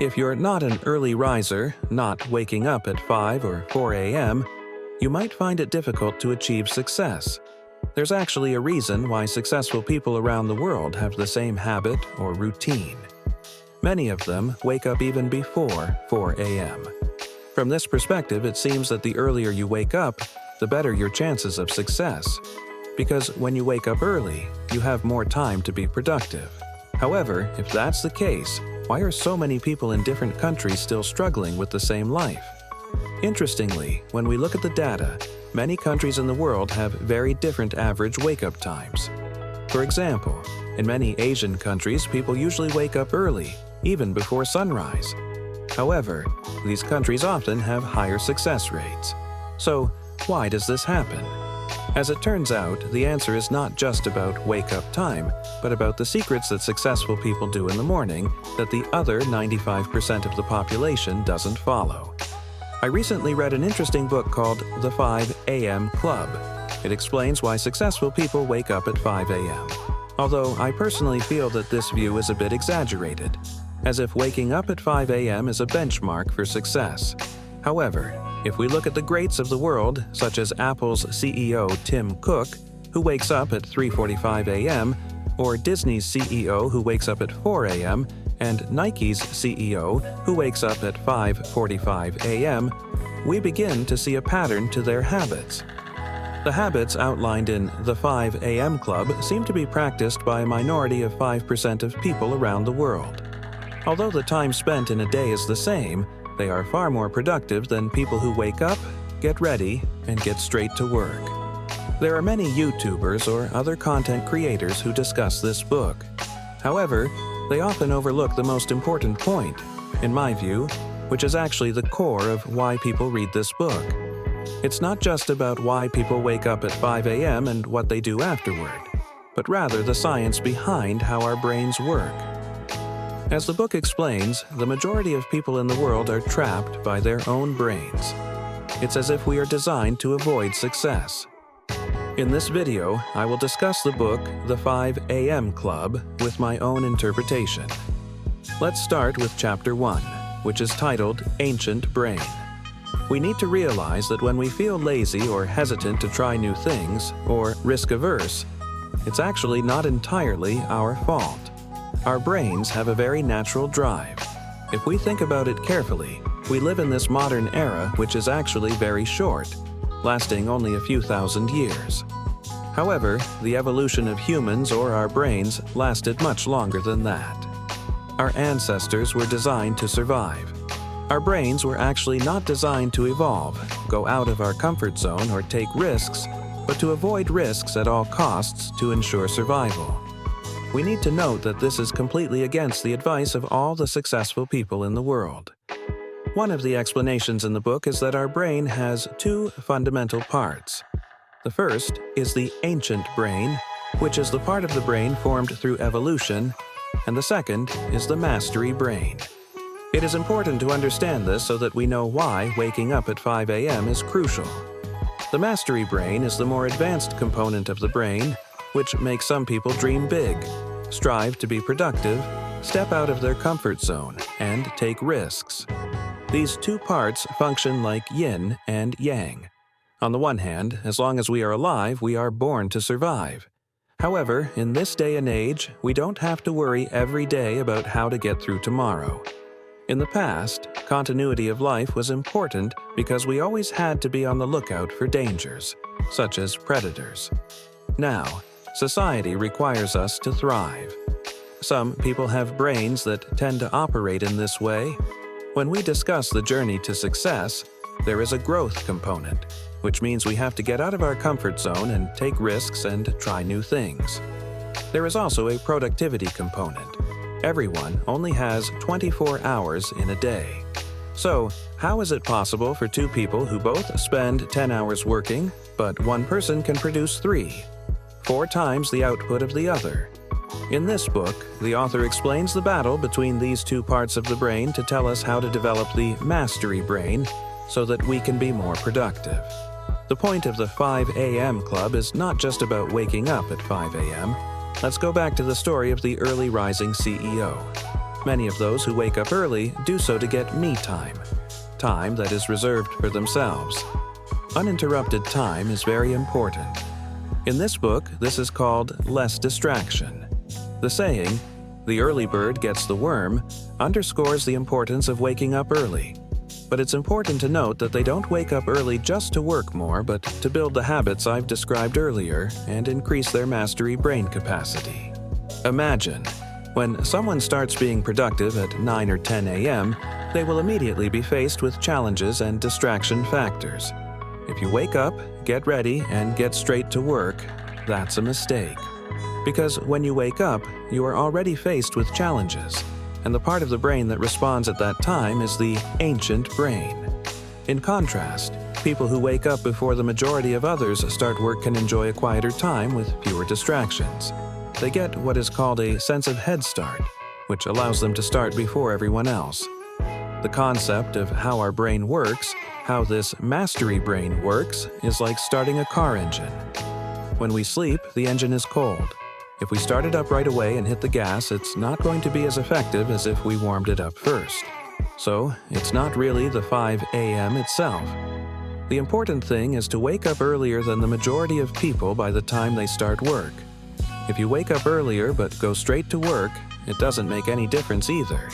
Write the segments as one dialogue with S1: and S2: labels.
S1: If you're not an early riser, not waking up at 5 or 4 a.m., you might find it difficult to achieve success. There's actually a reason why successful people around the world have the same habit or routine. Many of them wake up even before 4 a.m. From this perspective, it seems that the earlier you wake up, the better your chances of success. Because when you wake up early, you have more time to be productive. However, if that's the case, why are so many people in different countries still struggling with the same life? Interestingly, when we look at the data, many countries in the world have very different average wake-up times. For example, in many Asian countries, people usually wake up early, even before sunrise. However, these countries often have higher success rates. So, why does this happen? As it turns out, the answer is not just about wake-up time, but about the secrets that successful people do in the morning that the other 95% of the population doesn't follow. I recently read an interesting book called The 5 a.m. Club. It explains why successful people wake up at 5 a.m. Although I personally feel that this view is a bit exaggerated, as if waking up at 5 a.m. is a benchmark for success. However, if we look at the greats of the world, such as Apple's CEO Tim Cook, who wakes up at 3:45 a.m., or Disney's CEO who wakes up at 4 a.m., and Nike's CEO who wakes up at 5:45 a.m., we begin to see a pattern to their habits. The habits outlined in the 5 a.m. Club seem to be practiced by a minority of 5% of people around the world. Although the time spent in a day is the same, they are far more productive than people who wake up, get ready, and get straight to work. There are many YouTubers or other content creators who discuss this book. However, they often overlook the most important point, in my view, which is actually the core of why people read this book. It's not just about why people wake up at 5 a.m. and what they do afterward, but rather the science behind how our brains work. As the book explains, the majority of people in the world are trapped by their own brains. It's as if we are designed to avoid success. In this video, I will discuss the book The 5 a.m. Club with my own interpretation. Let's start with Chapter 1, which is titled Ancient Brain. We need to realize that when we feel lazy or hesitant to try new things, or risk-averse, it's actually not entirely our fault. Our brains have a very natural drive. If we think about it carefully, we live in this modern era which is actually very short, lasting only a few thousand years. However, the evolution of humans or our brains lasted much longer than that. Our ancestors were designed to survive. Our brains were actually not designed to evolve, go out of our comfort zone, or take risks, but to avoid risks at all costs to ensure survival. We need to note that this is completely against the advice of all the successful people in the world. One of the explanations in the book is that our brain has two fundamental parts. The first is the ancient brain, which is the part of the brain formed through evolution, and the second is the mastery brain. It is important to understand this so that we know why waking up at 5 a.m. is crucial. The mastery brain is the more advanced component of the brain, which makes some people dream big, strive to be productive, step out of their comfort zone, and take risks. These two parts function like yin and yang. On the one hand, as long as we are alive, we are born to survive. However, in this day and age, we don't have to worry every day about how to get through tomorrow. In the past, continuity of life was important because we always had to be on the lookout for dangers, such as predators. Now, society requires us to thrive. Some people have brains that tend to operate in this way. When we discuss the journey to success, there is a growth component, which means we have to get out of our comfort zone and take risks and try new things. There is also a productivity component. Everyone only has 24 hours in a day. So, how is it possible for two people who both spend 10 hours working, but one person can produce 3? 4 times the output of the other. In this book, the author explains the battle between these two parts of the brain to tell us how to develop the mastery brain so that we can be more productive. The point of the 5 a.m. Club is not just about waking up at 5 a.m. Let's go back to the story of the early rising CEO. Many of those who wake up early do so to get me time, time that is reserved for themselves. Uninterrupted time is very important. In this book, this is called less distraction. The saying, "The early bird gets the worm," underscores the importance of waking up early. But it's important to note that they don't wake up early just to work more, but to build the habits I've described earlier and increase their mastery brain capacity. Imagine, when someone starts being productive at 9 or 10 a.m., they will immediately be faced with challenges and distraction factors. If you wake up, get ready, and get straight to work, that's a mistake. Because when you wake up, you are already faced with challenges, and the part of the brain that responds at that time is the ancient brain. In contrast, people who wake up before the majority of others start work can enjoy a quieter time with fewer distractions. They get what is called a sense of head start, which allows them to start before everyone else. The concept of how our brain works, how this mastery brain works, is like starting a car engine. When we sleep, the engine is cold. If we start it up right away and hit the gas, it's not going to be as effective as if we warmed it up first. So, it's not really the 5 a.m. itself. The important thing is to wake up earlier than the majority of people by the time they start work. If you wake up earlier but go straight to work, it doesn't make any difference either.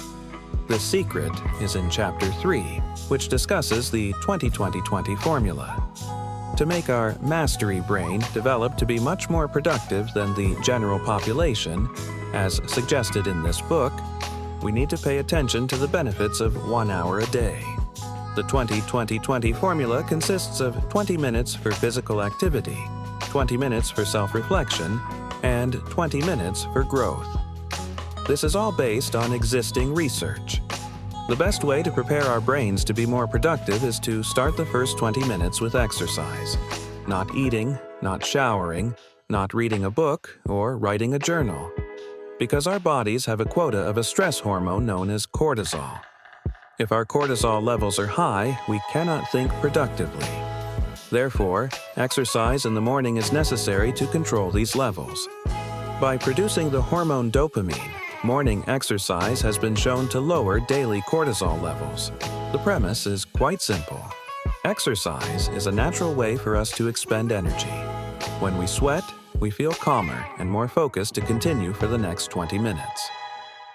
S1: The secret is in Chapter 3, which discusses the 20-20-20 formula. To make our mastery brain develop to be much more productive than the general population, as suggested in this book, we need to pay attention to the benefits of 1 hour a day. The 20-20-20 formula consists of 20 minutes for physical activity, 20 minutes for self-reflection, and 20 minutes for growth. This is all based on existing research. The best way to prepare our brains to be more productive is to start the first 20 minutes with exercise. Not eating, not showering, not reading a book, or writing a journal. Because our bodies have a quota of a stress hormone known as cortisol. If our cortisol levels are high, we cannot think productively. Therefore, exercise in the morning is necessary to control these levels. By producing the hormone dopamine, morning exercise has been shown to lower daily cortisol levels. The premise is quite simple. Exercise is a natural way for us to expend energy. When we sweat, we feel calmer and more focused to continue for the next 20 minutes.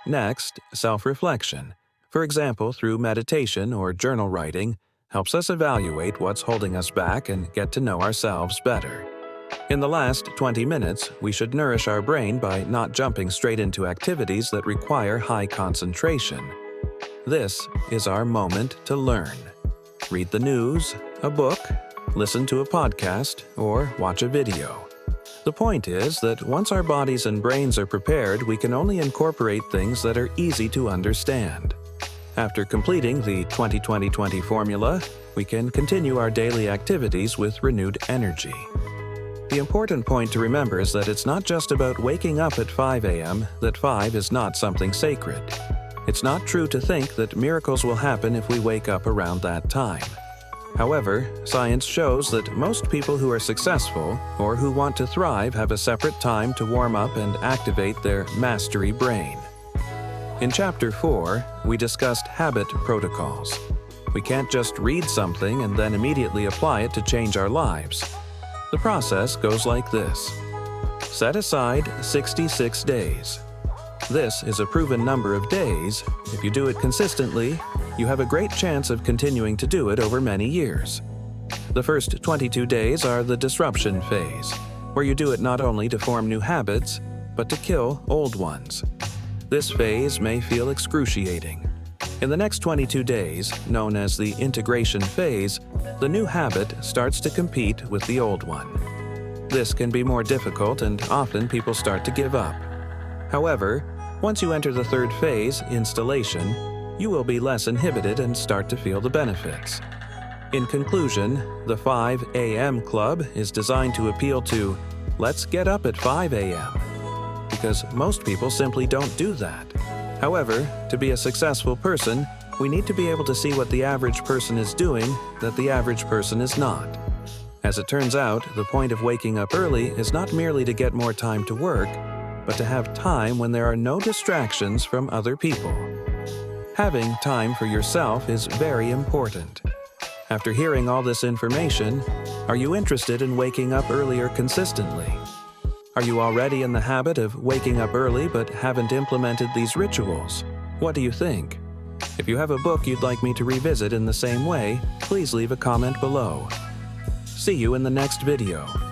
S1: Next, self-reflection, for example through meditation or journal writing, helps us evaluate what's holding us back and get to know ourselves better. In the last 20 minutes, we should nourish our brain by not jumping straight into activities that require high concentration. This is our moment to learn. Read the news, a book, listen to a podcast, or watch a video. The point is that once our bodies and brains are prepared, we can only incorporate things that are easy to understand. After completing the 20-20-20 formula, we can continue our daily activities with renewed energy. The important point to remember is that it's not just about waking up at 5 a.m., that 5 is not something sacred. It's not true to think that miracles will happen if we wake up around that time. However, science shows that most people who are successful or who want to thrive have a separate time to warm up and activate their mastery brain. In Chapter 4, we discussed habit protocols. We can't just read something and then immediately apply it to change our lives. The process goes like this. Set aside 66 days. This is a proven number of days. If you do it consistently, you have a great chance of continuing to do it over many years. The first 22 days are the disruption phase, where you do it not only to form new habits, but to kill old ones. This phase may feel excruciating. In the next 22 days, known as the integration phase, the new habit starts to compete with the old one. This can be more difficult and often people start to give up. However, once you enter the third phase, installation, you will be less inhibited and start to feel the benefits. In conclusion, the 5 a.m. Club is designed to appeal to, let's get up at 5 a.m. Because most people simply don't do that. However, to be a successful person, we need to be able to see what the average person is doing that the average person is not. As it turns out, the point of waking up early is not merely to get more time to work, but to have time when there are no distractions from other people. Having time for yourself is very important. After hearing all this information, are you interested in waking up earlier consistently? Are you already in the habit of waking up early but haven't implemented these rituals? What do you think? If you have a book you'd like me to revisit in the same way, please leave a comment below. See you in the next video.